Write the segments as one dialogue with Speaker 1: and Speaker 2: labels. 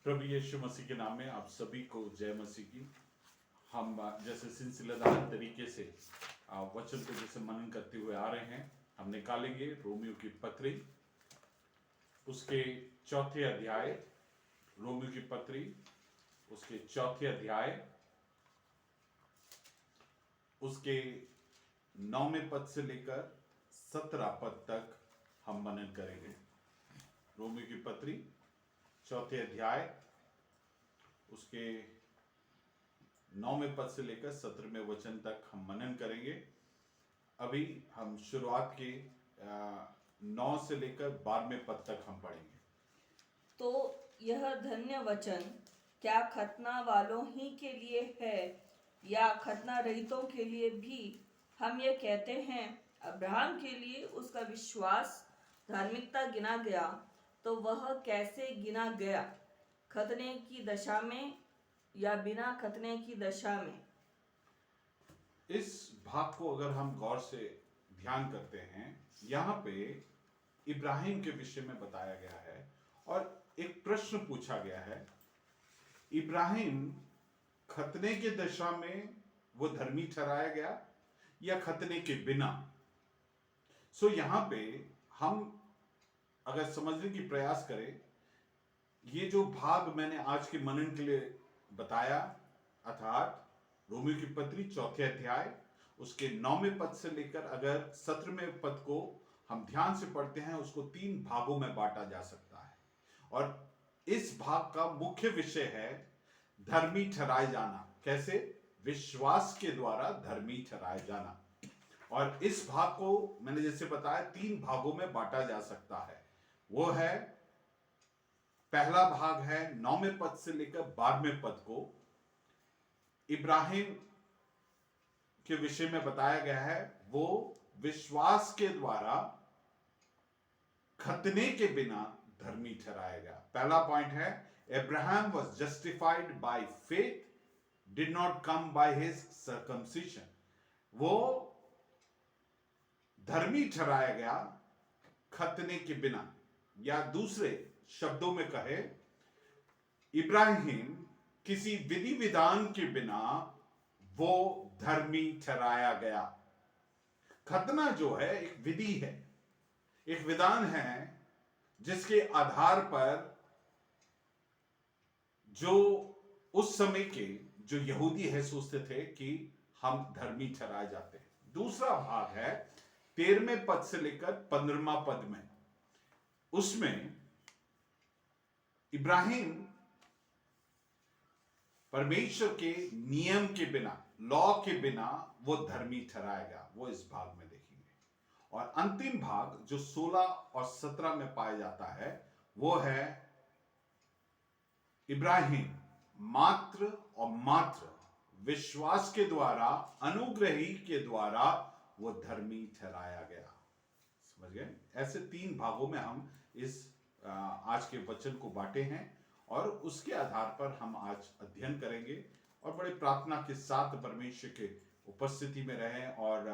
Speaker 1: प्रभु यीशु मसीह के नाम में आप सभी को जय मसीह की। हम जैसे सिलसिलेदार तरीके से वचन को जैसे मनन करते हुए आ रहे हैं, हम निकालेंगे रोमियो की पत्री उसके चौथे अध्याय, रोमियो की पत्री उसके चौथे अध्याय उसके 9वें पद से लेकर 17 पद तक हम मनन करेंगे। रोमियो की पत्री चौथे अध्याय उसके 9वें पद से लेकर 17वें वचन तक हम मनन करेंगे। अभी हम शुरुआत के 9 से लेकर 12वें पद तक हम पढ़ेंगे।
Speaker 2: तो यह धन्य वचन क्या खतना वालों ही के लिए है या खतना रहितों के लिए भी? हम ये कहते हैं, अब्राहम के लिए उसका विश्वास धार्मिकता गिना गया। तो वह कैसे गिना गया? खतने की दशा में या बिना खतने की दशा में?
Speaker 1: इस भाग को अगर हम गौर से ध्यान करते हैं, यहाँ पे इब्राहिम के विषय में बताया गया है और एक प्रश्न पूछा गया है, इब्राहिम खतने के दशा में वो धर्मी ठहराया गया या खतने के बिना? सो यहां पे हम अगर समझने की प्रयास करें, ये जो भाग मैंने आज के मनन के लिए बताया, अर्थात रोमियो की पत्री चौथे अध्याय उसके 9वें पद से लेकर अगर 17वें पद को हम ध्यान से पढ़ते हैं, उसको 3 भागों में बांटा जा सकता है। और इस भाग का मुख्य विषय है धर्मी ठहराए जाना। कैसे? विश्वास के द्वारा धर्मी ठहराए जाना। और इस भाग को मैंने जैसे बताया 3 भागों में बांटा जा सकता है। वो है, पहला भाग है 9वें पद से लेकर 12वें पद को इब्राहिम के विषय में बताया गया है। वो विश्वास के द्वारा खतने के बिना धर्मी ठहराया गया। पहला पॉइंट है, Abraham was justified by faith, did not come by his circumcision. वो धर्मी ठहराया गया खतने के बिना, या दूसरे शब्दों में कहे, इब्राहिम किसी विधि विधान के बिना वो धर्मी ठहराया गया। खतना जो है एक विधि है, एक विधान है, जिसके आधार पर जो उस समय के जो यहूदी है सोचते थे कि हम धर्मी ठहराए जाते हैं। दूसरा भाग है 13वें पद से लेकर 15वां पद में, उसमें इब्राहिम परमेश्वर के नियम के बिना, लॉ के बिना वो धर्मी ठहराया गया। वो इस भाग में देखेंगे। और अंतिम भाग जो 16 और 17 में पाया जाता है, वो है इब्राहिम मात्र और मात्र विश्वास के द्वारा, अनुग्रही के द्वारा वो धर्मी ठहराया गया। समझ गए? ऐसे 3 भागों में हम इस आज के वचन को बांटे हैं और उसके आधार पर हम आज अध्ययन करेंगे और बड़े प्रार्थना के साथ परमेश्वर के उपस्थिति में रहें और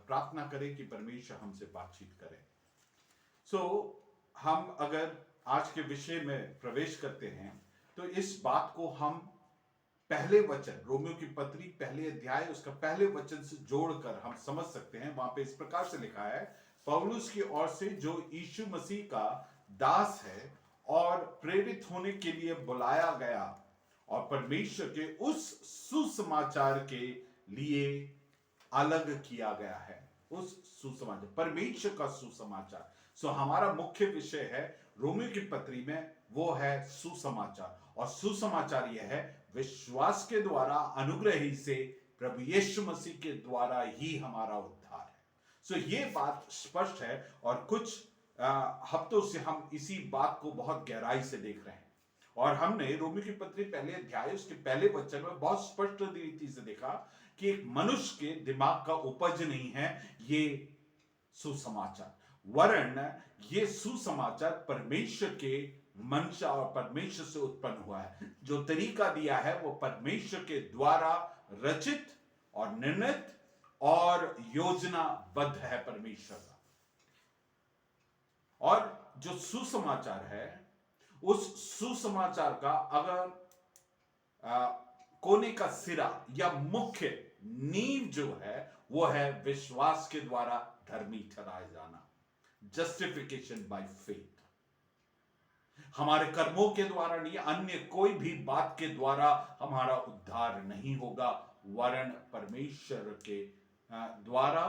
Speaker 1: प्रार्थना करें कि परमेश्वर हमसे बातचीत करें। हम अगर आज के विषय में प्रवेश करते हैं तो इस बात को हम पहले वचन, रोमियो की पत्री पहले अध्याय उसका पहले वचन से जोड़कर हम समझ सकते हैं। वहां पे इस प्रकार से लिखा है, पौलुस की ओर से जो यीशु मसीह का दास है और प्रेरित होने के लिए बुलाया गया और परमेश्वर के उस सुसमाचार के लिए अलग किया गया है। उस सुसमाचार, परमेश्वर का सुसमाचार। हमारा मुख्य विषय है रोमियो की पत्री में, वो है सुसमाचार। और सुसमाचार यह है, विश्वास के द्वारा, अनुग्रही से, प्रभु यीशु मसीह के द्वारा ही हमारा उद्धार है। ये बात स्पष्ट है और कुछ हफ्तों से हम इसी बात को बहुत गहराई से देख रहे हैं। और हमने रोमियो की पत्री पहले अध्याय उसके पहले वचन में बहुत स्पष्ट रीति से देखा कि एक मनुष्य के दिमाग का उपज नहीं है ये सुसमाचार, वरन ये सुसमाचार परमेश्वर के मंशा और परमेश्वर से उत्पन्न हुआ है। जो तरीका दिया है वो परमेश्वर के द्वारा रचित और निर्णित और योजनाबद्ध है परमेश्वर का। और जो सुसमाचार है उस सुसमाचार का अगर आ, कोने का सिरा या मुख्य नींव जो है वो है विश्वास के द्वारा धर्मी ठहराया जाना, जस्टिफिकेशन बाय फेथ। हमारे कर्मों के द्वारा नहीं, अन्य कोई भी बात के द्वारा हमारा उद्धार नहीं होगा, वरन परमेश्वर के द्वारा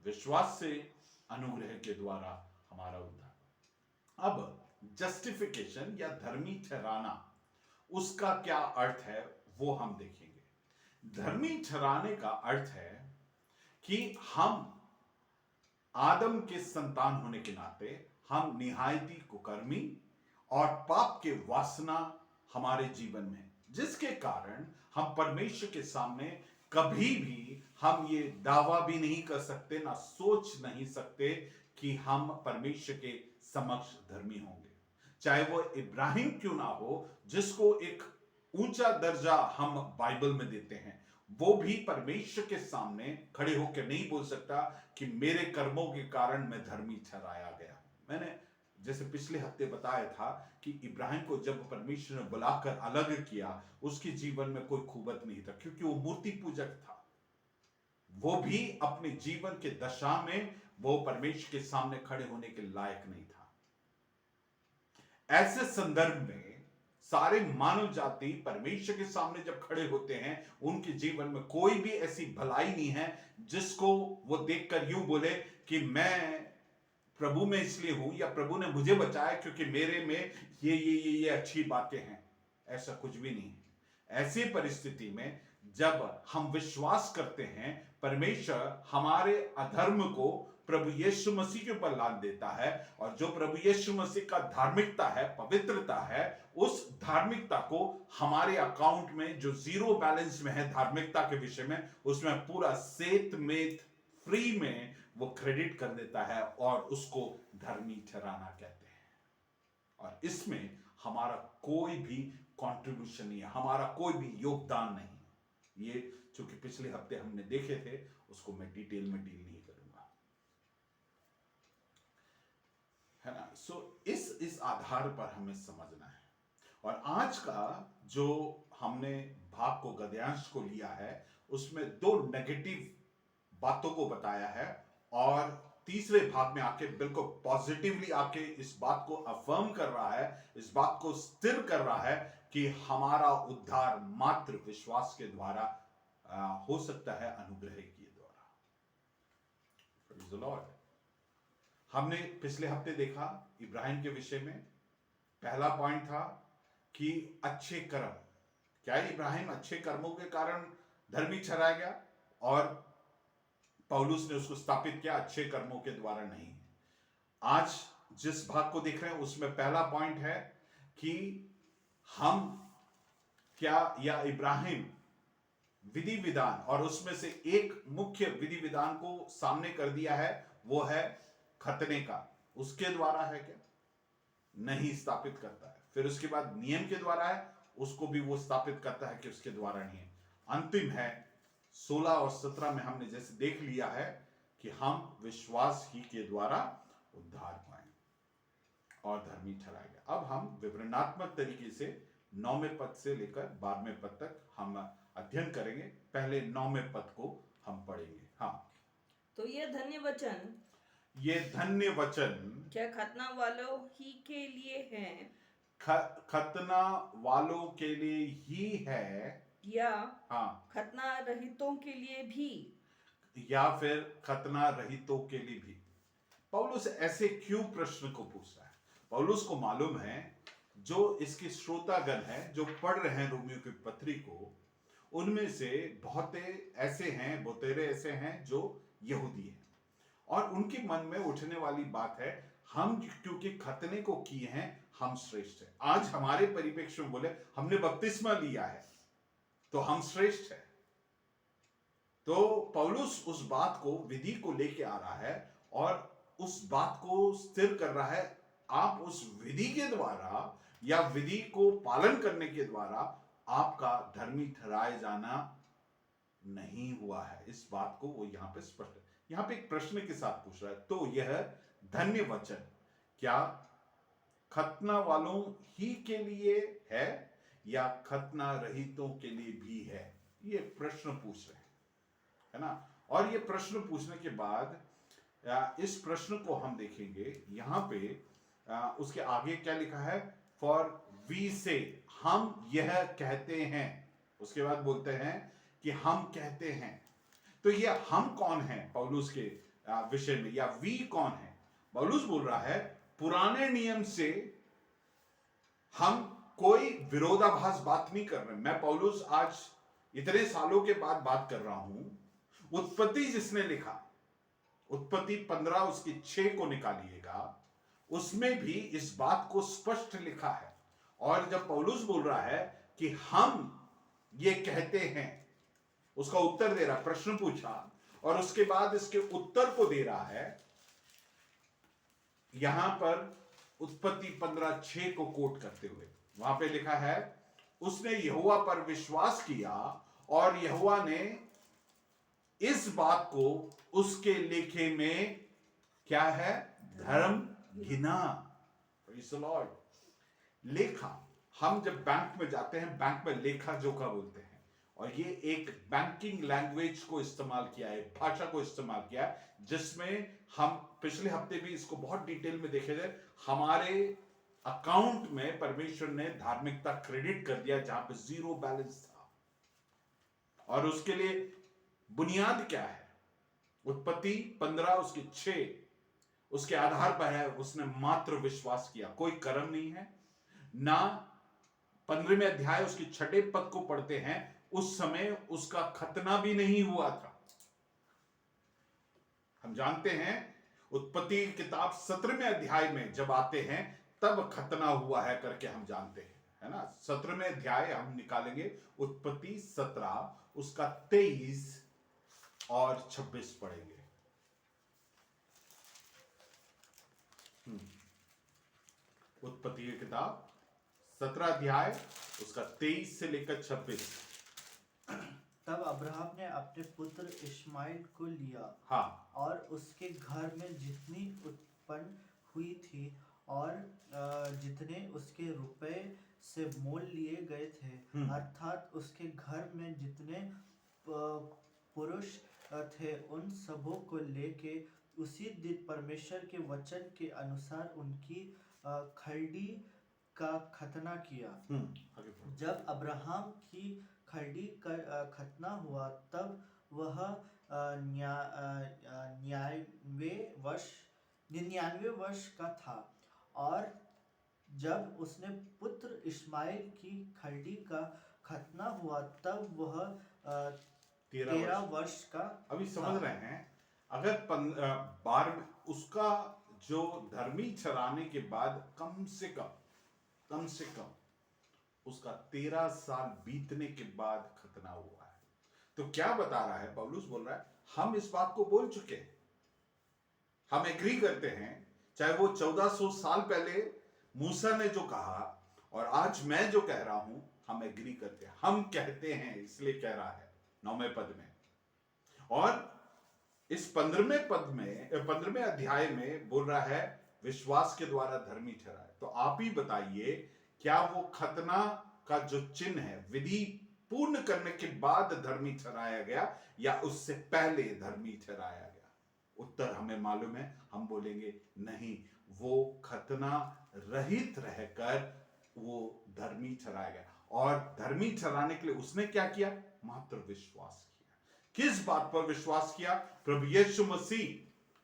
Speaker 1: विश्वास से, अनुग्रह के द्वारा हमारा उद्धार। अब जस्टिफिकेशन या धर्मी ठहराना, उसका क्या अर्थ है वो हम देखेंगे। धर्मी ठहराने का अर्थ है कि हम आदम के संतान होने के नाते हम निहायती कुकर्मी और पाप के वासना हमारे जीवन में, जिसके कारण हम परमेश्वर के सामने कभी भी हम ये दावा भी नहीं कर सकते, ना सोच नहीं सकते कि हम परमेश्वर के समक्ष धर्मी होंगे। चाहे वो इब्राहिम क्यों ना हो, जिसको एक ऊंचा दर्जा हम बाइबल में देते हैं, वो भी परमेश्वर के सामने खड़े होकर नहीं बोल सकता कि मेरे कर्मों के कारण मैं धर्मी ठहराया गया। मैंने जैसे पिछले हफ्ते बताया था कि इब्राहिम को जब परमेश्वर ने बुलाकर अलग किया, उसके जीवन में कोई खूबत नहीं था, क्योंकि वो मूर्ति पूजक था। वो भी अपने जीवन के दशा में वो परमेश्वर के सामने खड़े होने के लायक नहीं था। ऐसे संदर्भ में सारे मानव जाति परमेश्वर के सामने जब खड़े होते हैं, उनके जीवन में कोई भी ऐसी भलाई नहीं है जिसको वो देखकर यूं बोले कि मैं प्रभु में इसलिए हूं, या प्रभु ने मुझे बचाया क्योंकि मेरे में ये अच्छी बातें हैं। ऐसा कुछ भी नहीं है। ऐसी परिस्थिति में जब हम विश्वास करते हैं, परमेश्वर हमारे अधर्म को प्रभु यीशु मसीह के ऊपर लाद देता है, और जो प्रभु यीशु मसीह का धार्मिकता है, पवित्रता है, उस धार्मिकता को हमारे अकाउंट में जो जीरो बैलेंस में है धार्मिकता के विषय में, उसमें पूरा सेत मेत फ्री में वो क्रेडिट कर देता है और उसको धर्मी ठहराना कहते हैं। और इसमें हमारा कोई भी कंट्रीब्यूशन नहीं है, हमारा कोई भी योगदान नहीं। ये चूंकि पिछले हफ्ते हमने देखे थे, उसको मैं डिटेल में डील नहीं करूंगा, है ना। सो इस आधार पर हमें समझना है। और आज का जो हमने भाग को, गद्यांश को लिया है, उसमें 2 नेगेटिव बातों को बताया है, और तीसरे भाग में आके बिल्कुल पॉजिटिवली आके इस बात को अफर्म कर रहा है, इस बात को स्थिर कर रहा है कि हमारा उद्धार मात्र विश्वास के द्वारा हो सकता है, अनुग्रह के द्वारा। Praise the Lord. हमने पिछले हफ्ते देखा इब्राहिम के विषय में, पहला पॉइंट था कि अच्छे कर्म, क्या इब्राहिम अच्छे कर्मों के कारण धर्मी ठहराया गया, और पौलुस ने उसको स्थापित किया अच्छे कर्मों के द्वारा नहीं। आज जिस भाग को देख रहे हैं उसमें पहला पॉइंट है कि हम क्या, या इब्राहिम विधि विधान, और उसमें से एक मुख्य विधि विधान को सामने कर दिया है, वो है खतने का। उसके द्वारा है क्या? नहीं स्थापित करता है। फिर उसके बाद नियम के द्वारा है, उसको भी वो स्थापित करता है कि उसके द्वारा नहीं है। अंतिम है 16 और 17 में हमने जैसे देख लिया है कि हम विश्वास ही के द्वारा उद्धार पाए और धर्मी ठहराया गया। अब हम विवरणात्मक तरीके से 9वें पद से लेकर 12वें पद तक हम अध्ययन करेंगे। पहले 9वें पद को हम पढ़ेंगे। हाँ,
Speaker 2: तो ये धन्य वचन क्या खतना वालों ही के लिए है,
Speaker 1: खतना वालों के लिए ही है,
Speaker 2: या
Speaker 1: हाँ,
Speaker 2: खतना रहितों के लिए भी,
Speaker 1: या फिर खतना रहितों के लिए भी। पौलुस ऐसे क्यों प्रश्न को पूछ रहा है? पौलुस को मालूम है जो इसके श्रोतागण हैं, जो पढ़ रहे हैं रोमियो की पत्री को, उनमें से बहुतेरे ऐसे हैं जो यहूदी हैं, और उनके मन में उठने वाली बात है, हम क्योंकि खतने को किए हैं, हम श्रेष्ठ हैं। आज हमारे परिप्रेक्ष्य में बोले हमने बपतिस्मा लिया है तो हम श्रेष्ठ हैं। तो पौलुस उस बात को, विधि को लेके आ रहा है और उस बात को स्थिर कर रहा है। आप उस विधि के द्वारा या विधि को पालन करने के द्वारा आपका धर्मी ठहराए जाना नहीं हुआ है। इस बात को वो यहां पे स्पष्ट, यहां पे एक प्रश्न के साथ पूछ रहा है। तो यह धन्य वचन क्या खतना वालों ही के लिए है या खतना रहितों के लिए भी है? ये प्रश्न पूछ रहे हैं, है ना। और ये प्रश्न पूछने के बाद इस प्रश्न को हम देखेंगे यहां पे। उसके आगे क्या लिखा है? फॉर वी से, हम यह कहते हैं। उसके बाद बोलते हैं कि हम कहते हैं। तो ये हम कौन है पौलुस के विषय में, या वी कौन है? पौलुस बोल रहा है पुराने नियम से हम कोई विरोधाभास बात नहीं कर रहे। मैं पौलुस आज इतने सालों के बाद बात कर रहा हूं। उत्पत्ति जिसने लिखा, उत्पत्ति 15 उसकी 6 को निकालिएगा, उसमें भी इस बात को स्पष्ट लिखा है। और जब पौलुस बोल रहा है कि हम ये कहते हैं, उसका उत्तर दे रहा, प्रश्न पूछा और उसके बाद इसके उत्तर को दे रहा है। यहां पर उत्पत्ति 15:6 को कोट करते हुए वहां पे लिखा है, उसने यहोवा पर विश्वास किया और यहोवा ने इस बात को उसके लेखे में क्या है? धर्म गिना। Praise the Lord. लेखा, हम जब बैंक में जाते हैं, बैंक में लेखा जोखा बोलते हैं, और ये एक बैंकिंग लैंग्वेज को इस्तेमाल किया है, भाषा को इस्तेमाल किया है, जिसमें हम पिछले हफ्ते भी इसको बहुत डिटेल में देखे थे। हमारे अकाउंट में परमेश्वर ने धार्मिकता क्रेडिट कर दिया जहां पे जीरो बैलेंस था। और उसके लिए बुनियाद क्या है? उत्पत्ति 15 उसके 6 उसके आधार पर है। उसने मात्र विश्वास किया, कोई कर्म नहीं है ना। 15वें अध्याय उसके 6 पद को पढ़ते हैं, उस समय उसका खतना भी नहीं हुआ था। हम जानते हैं उत्पत्ति किताब 17वें अध्याय में जब आते हैं तब खतना हुआ है करके हम जानते हैं, है ना। 17वें अध्याय हम निकालेंगे, उत्पत्ति 17 उसका 23 और 26 पढ़ेंगे। उत्पत्ति की किताब 17 अध्याय उसका 23 से लेकर 26।
Speaker 3: तब अब्राहम ने अपने पुत्र इश्माइल को लिया
Speaker 1: हाँ,
Speaker 3: और उसके घर में जितनी उत्पन्न हुई थी और जितने उसके रुपए से मोल लिए गए थे, अर्थात उसके घर में जितने पुरुष थे, उन सबों को लेके उसी दिन परमेश्वर के वचन के अनुसार उनकी खलड़ी का खतना किया।
Speaker 1: आगे पढ़ो।
Speaker 3: जब अब्राहम की खलड़ी का खतना हुआ तब वह 99 वर्ष का था। और जब उसने पुत्र इश्माइल की खलड़ी का खतना हुआ तब वह 13 वर्ष का
Speaker 1: अभी समझ रहे हैं। अगर 12 उसका जो धर्मी ठहराने के बाद कम से कम उसका 13 साल बीतने के बाद खतना हुआ है। तो क्या बता रहा है पौलुस? बोल रहा है हम इस बात को बोल चुके हैं, हम एग्री करते हैं, चाहे वो 1400 साल पहले मूसा ने जो कहा और आज मैं जो कह रहा हूं, हम एग्री करते हैं। हम कहते हैं इसलिए कह रहा है 9वें पद में। और इस 15वें अध्याय में बोल रहा है विश्वास के द्वारा धर्मी ठहराए। तो आप ही बताइए, क्या वो खतना का जो चिन्ह है विधि पूर्ण करने के बाद धर्मी ठहराया गया या उससे पहले धर्मी ठहराया गया? उत्तर हमें मालूम है, हम बोलेंगे नहीं, वो खतना रहित रहकर वो धर्मी ठहराया गया। और धर्मी ठहराने के लिए उसने क्या किया? मात्र विश्वास किया। किस बात पर विश्वास किया? प्रभु यीशु मसीह।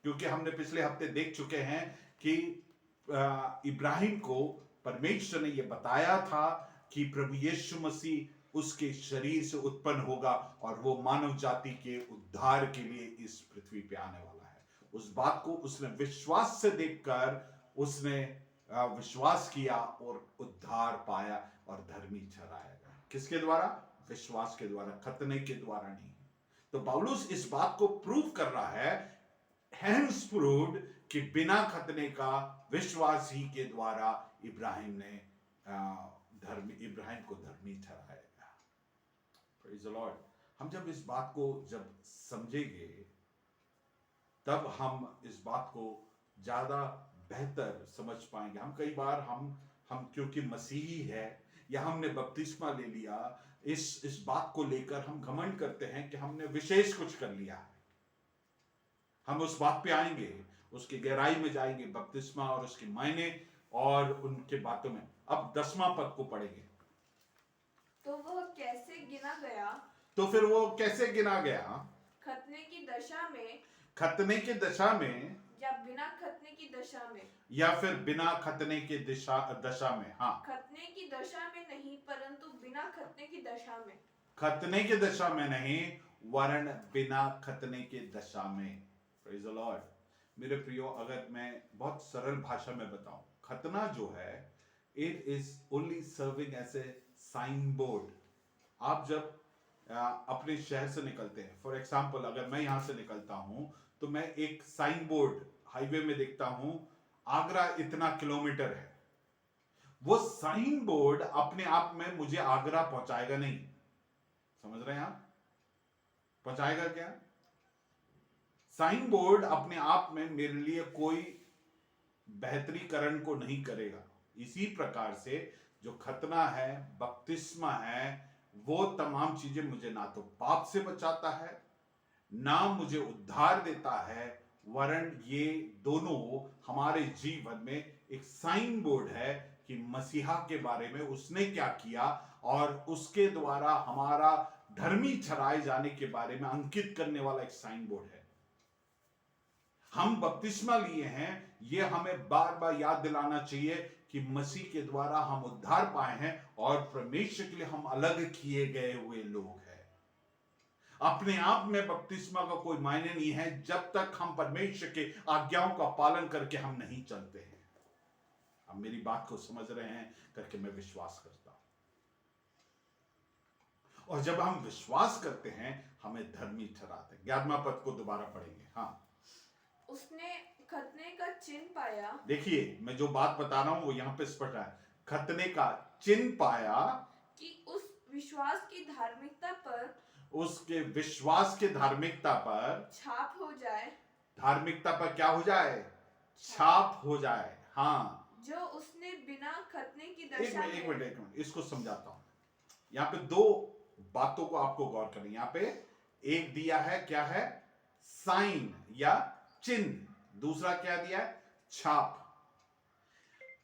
Speaker 1: क्योंकि हमने पिछले हफ्ते देख चुके हैं कि इब्राहिम को परमेश्वर ने यह बताया था कि प्रभु यीशु मसीह उसके शरीर से उत्पन्न होगा और वो मानव जाति के उद्धार के लिए इस पृथ्वी पे आने वाला है। उस बात को उसने विश्वास से देखकर उसने विश्वास किया और उद्धार पाया और धर्मी ठहराया गया। किसके द्वारा? विश्वास के द्वारा, खतने के द्वारा नहीं। तो पौलुस इस बात को प्रूव कर रहा है, हैंस प्रूव्ड, कि बिना खतने का विश्वास ही के द्वारा इब्राहिम को धर्मी ठहराया गया। Praise the Lord. हम जब इस बात को जब समझेंगे तब हम इस बात को ज्यादा बेहतर समझ पाएंगे। हम कई बार हम क्योंकि मसीही है या हमने बपतिस्मा ले लिया, इस बात को लेकर हम घमंड करते हैं कि हमने विशेष कुछ कर लिया है। हम उस बात पे आएंगे, उसकी गहराई में जाएंगे, बपतिस्मा और उसके मायने और उनके बातों में। अब 10वां पद को पढ़ेंगे।
Speaker 4: तो वह कैसे गिना गया?
Speaker 1: तो फिर वो कैसे गिना गया?
Speaker 4: खतने की दशा में
Speaker 1: खतने की दशा में,
Speaker 4: या बिना खतने की दशा में?
Speaker 1: या फिर बिना खतने की दशा में। हाँ,
Speaker 4: खतने की दशा में नहीं, परंतु बिना खतने की दशा में।
Speaker 1: खतने की दशा में नहीं, वरन बिना खतने की दशा में। Praise the Lord. मेरे प्रियो, अगर मैं बहुत सरल भाषा में बताऊं, खतना जो है, it is only serving as a sign board. आप जब अपने शहर से निकलते हैं, फॉर एग्जाम्पल अगर मैं यहां से निकलता हूं तो मैं एक साइन बोर्ड हाईवे में देखता हूं, आगरा इतना किलोमीटर है। वो साइन बोर्ड अपने आप में मुझे आगरा पहुंचाएगा नहीं। समझ रहे हैं आप? पहुंचाएगा क्या? साइन बोर्ड अपने आप में मेरे लिए कोई बेहतरीकरण को नहीं करेगा। इसी प्रकार से जो खतना है, बपतिस्मा है, वो तमाम चीजें मुझे ना तो पाप से बचाता है, ना मुझे उद्धार देता है, वरन ये दोनों हमारे जीवन में एक साइन बोर्ड है कि मसीहा के बारे में उसने क्या किया और उसके द्वारा हमारा धर्मी ठहराए जाने के बारे में अंकित करने वाला एक साइन बोर्ड है। हम बपतिस्मा लिए हैं, ये हमें बार बार याद दिलाना चाहिए कि मसीह के द्वारा हम उद्धार पाए हैं और परमेश्वर के लिए हम अलग किए गए हुए लोग हैं। अपने आप में बपतिस्मा का कोई मायने नहीं है जब तक हम परमेश्वर के आज्ञाओं का पालन करके हम नहीं चलते हैं। अब मेरी बात को समझ रहे हैं करके मैं विश्वास करता हूं। और जब हम विश्वास करते हैं, हमें धर्मी ठहराते हैं। 11वां पद को दोबारा पढ़ेंगे। हाँ,
Speaker 4: उसने खतने का चिन्ह पाया।
Speaker 1: देखिए, मैं जो बात बता रहा हूं वो यहां पे स्पष्ट है। खतने का चिन्ह पाया
Speaker 4: कि उस विश्वास की धार्मिकता पर,
Speaker 1: उसके विश्वास के धार्मिकता पर
Speaker 4: छाप हो जाए।
Speaker 1: धार्मिकता पर क्या हो जाए? छाप हो जाए। हाँ,
Speaker 4: जो उसने बिना खतने की
Speaker 1: एक
Speaker 4: दशा
Speaker 1: मिनट एक
Speaker 4: में।
Speaker 1: मिनट एक मिनट, इसको समझाता हूं। यहाँ पे दो बातों को आपको गौर करनी। यहाँ पे एक दिया है, क्या है? साइन या चिन्ह। दूसरा क्या दिया है? छाप।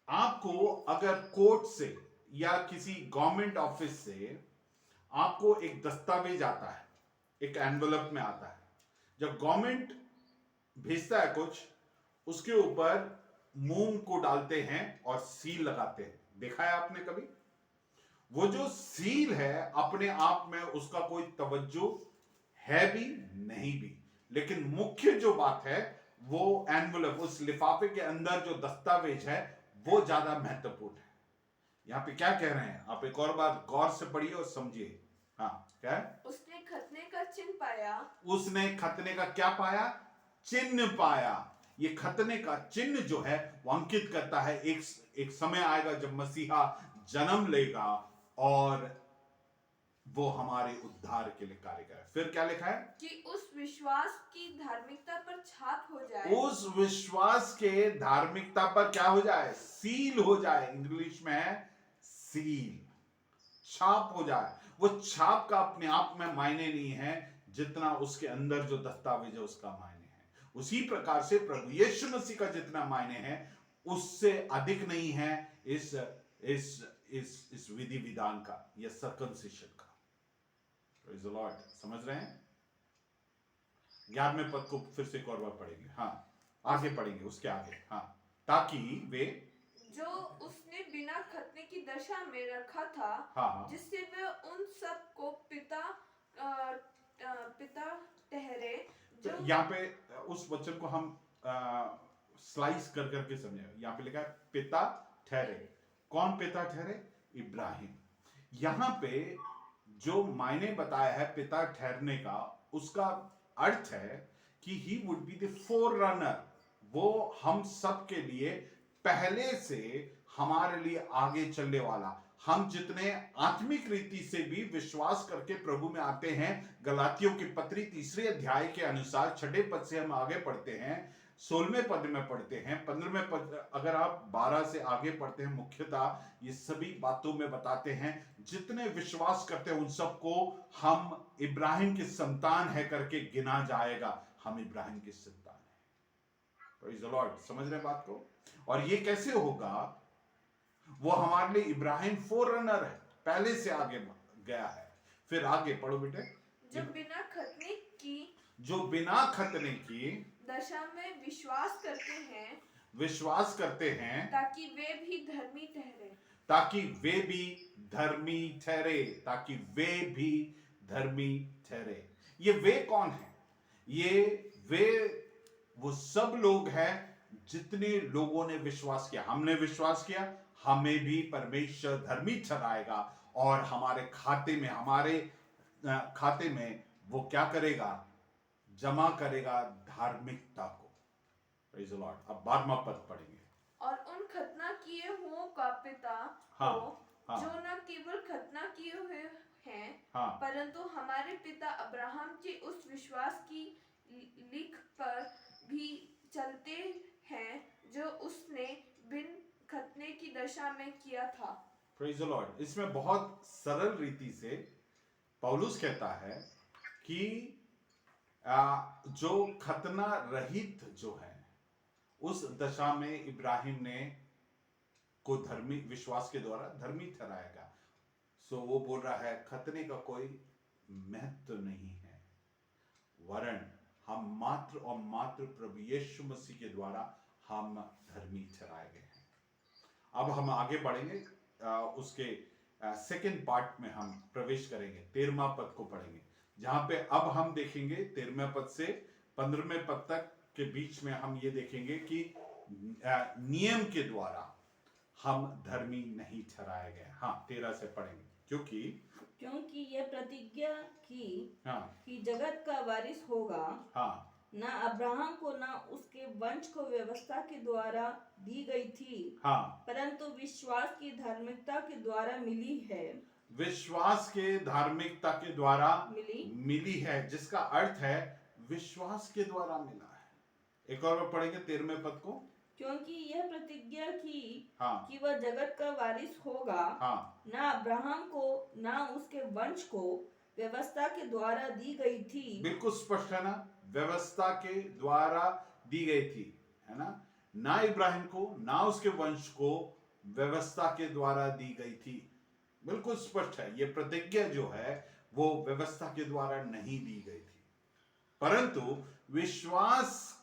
Speaker 1: आपको अगर कोर्ट से या किसी गवर्नमेंट ऑफिस से आपको एक दस्तावेज आता है, एक एनवेलप में आता है। जब गवर्नमेंट भेजता है कुछ, उसके ऊपर मोम को डालते हैं और सील लगाते हैं। देखा है आपने कभी? वो जो सील है अपने आप में उसका कोई तवज्जो है भी नहीं भी, लेकिन मुख्य जो बात है वो एनवेलप, उस लिफाफे के अंदर जो दस्तावेज है वो ज्यादा महत्वपूर्ण है। यहाँ पे क्या कह रहे हैं आप? एक और बार गौर से पढ़िए और समझिए। हाँ, क्या है?
Speaker 4: उसने खतने का चिन्ह पाया।
Speaker 1: उसने खतने का क्या पाया? चिन्ह पाया। ये खतने का चिन्ह जो है वो अंकित करता है एक समय आएगा जब मसीहा जन्म लेगा और वो हमारे उद्धार के लिए कार्य करे। फिर क्या लिखा है?
Speaker 4: कि उस विश्वास की धार्मिकता पर छाप हो जाए।
Speaker 1: उस विश्वास के धार्मिकता पर क्या हो जाए? सील हो जाए। इंग्लिश में है सील, छाप हो जाए। वो छाप का अपने आप में मायने नहीं है जितना उसके अंदर जो दस्तावेज है उसका मायने है। उसी प्रकार से प्रभु यीशु मसीह का जितना मायने है उससे अधिक नहीं है इस विधि विधान का या सर्कमसिशन का। Praise the Lord। समझ रहे हैं? 11वें पद को फिर से एक और बार पढ़ेंगे। हाँ, आगे पढ़ेंगे, उसके आगे। हाँ, ताकि वे
Speaker 4: जो उसने बिना खतने की दशा में रखा था,
Speaker 1: हाँ,
Speaker 4: जिससे वे उन सब को पिता ठहरे।
Speaker 1: तो
Speaker 4: जो
Speaker 1: यहाँ पे उस वचन को हम स्लाइस कर करके समझे। यहाँ पे लिखा है पिता ठहरे। कौन पिता ठहरे? इब्राहिम। यहाँ पे जो मायने बताया है पिता ठहरने का, उसका अर्थ है कि ही वुड बी द फोररनर। वो हम सब के लिए पहले से हमारे लिए आगे चलने वाला। हम जितने आत्मिक रीति से भी विश्वास करके प्रभु में आते हैं, गलातियों की पत्री 3 अध्याय के अनुसार 6 पद से हम आगे पढ़ते हैं, 16वें पद में पढ़ते हैं, 15वें पद, अगर आप 12 से आगे पढ़ते हैं, मुख्यतः ये सभी बातों में बताते हैं जितने विश्वास करते हैं उन सबको हम इब्राहिम की संतान है करके गिना जाएगा। हम इब्राहिम की संतान है। Praise the Lord. समझ रहे हैं बात को? और ये कैसे होगा? वो हमारे लिए इब्राहिम फोररनर है, पहले से आगे गया है। फिर आगे पढ़ो बेटे।
Speaker 4: जो बिना खतने की
Speaker 1: जो बिना खतने की
Speaker 4: दशा में विश्वास करते हैं
Speaker 1: ताकि वे भी
Speaker 4: धर्मी ठहरे।
Speaker 1: ताकि वे भी धर्मी ठहरे। ताकि वे भी धर्मी ठहरे। ये वे कौन है? ये वे वो सब लोग हैं जितने लोगों ने विश्वास किया। हमने विश्वास किया, हमें भी परमेश्वर धर्मी ठहराएगा और हमारे खाते में वो क्या करेगा? जमा करेगा धार्मिकता को। Praise the Lord. अब 12वां पद पढ़ेंगे।
Speaker 4: और उन खतना किए हुओं का पिता
Speaker 1: हाँ,
Speaker 4: हो,
Speaker 1: हाँ।
Speaker 4: जो न केवल खतना किए हुए हैं,
Speaker 1: हाँ।
Speaker 4: परंतु हमारे पिता अब्राहम के उस विश्वास की लीक पर भी चलते हैं जो उसने बिन खतने की दशा में किया था।
Speaker 1: Praise the Lord. इसमें बहुत सरल रीति से पौलुस कहता है कि जो खतना रहित जो है उस दशा में इब्राहिम ने को धर्मी विश्वास के द्वारा धर्मी ठहराएगा। सो वो बोल रहा है खतने का कोई महत्व नहीं है, वरन हम मात्र और मात्र प्रभु यीशु मसीह के द्वारा हम धर्मी ठहराए गए हैं। अब हम आगे बढ़ेंगे, उसके सेकंड पार्ट में हम प्रवेश करेंगे। 13वां पद को पढ़ेंगे, जहां पे अब हम देखेंगे 13वें पद से 15वें पद तक के बीच में हम ये देखेंगे कि नियम के द्वारा हम धर्मी नहीं ठहराए गए। हाँ, 13 से पढ़ेंगे। क्योंकि
Speaker 2: ये प्रतिज्ञा की
Speaker 1: हाँ,
Speaker 2: कि जगत का वारिस होगा,
Speaker 1: हाँ,
Speaker 2: ना अब्राहम को ना उसके वंश को व्यवस्था के द्वारा दी गई थी,
Speaker 1: हाँ,
Speaker 2: परंतु विश्वास की धार्मिकता के द्वारा मिली है।
Speaker 1: विश्वास के धार्मिकता के द्वारा
Speaker 2: मिली
Speaker 1: है, जिसका अर्थ है विश्वास के द्वारा मिला है। एक और बार पढ़ेंगे 13वें पद को।
Speaker 2: क्योंकि यह प्रतिज्ञा की
Speaker 1: हाँ,
Speaker 2: कि वह जगत का वारिस होगा,
Speaker 1: हाँ,
Speaker 2: ना अब्राहम को ना उसके वंश को व्यवस्था के द्वारा दी गई थी।
Speaker 1: बिल्कुल स्पष्ट है ना, व्यवस्था के द्वारा दी गई थी, है ना। ना इब्राहिम को ना उसके वंश को व्यवस्था के द्वारा दी गई थी। बिल्कुल स्पष्ट है, ये प्रतिज्ञा जो है वो व्यवस्था के द्वारा नहीं दी गई थी, परंतु विश्वास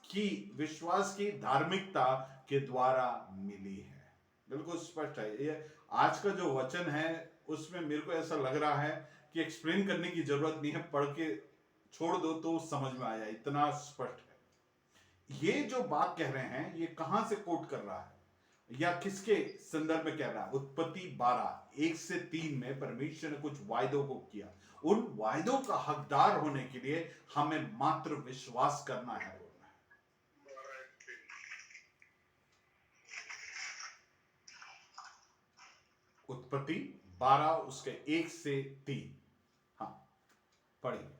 Speaker 1: की धार्मिकता के द्वारा मिली है। बिल्कुल स्पष्ट है। ये आज का जो वचन है उसमें मेरे को ऐसा लग रहा है कि एक्सप्लेन करने की जरूरत नहीं है, पढ़ के छोड़ दो तो समझ में आ जाए, इतना स्पष्ट है। ये जो बात कह रहे हैं ये कहां से कोट कर रहा है या किसके संदर्भ में कह रहा है? उत्पत्ति 12:1-3 में परमेश्वर ने कुछ वायदों को किया। उन वायदों का हकदार होने के लिए हमें मात्र विश्वास करना है। उत्पत्ति 12 उसके 1-3। हाँ, पढ़िए।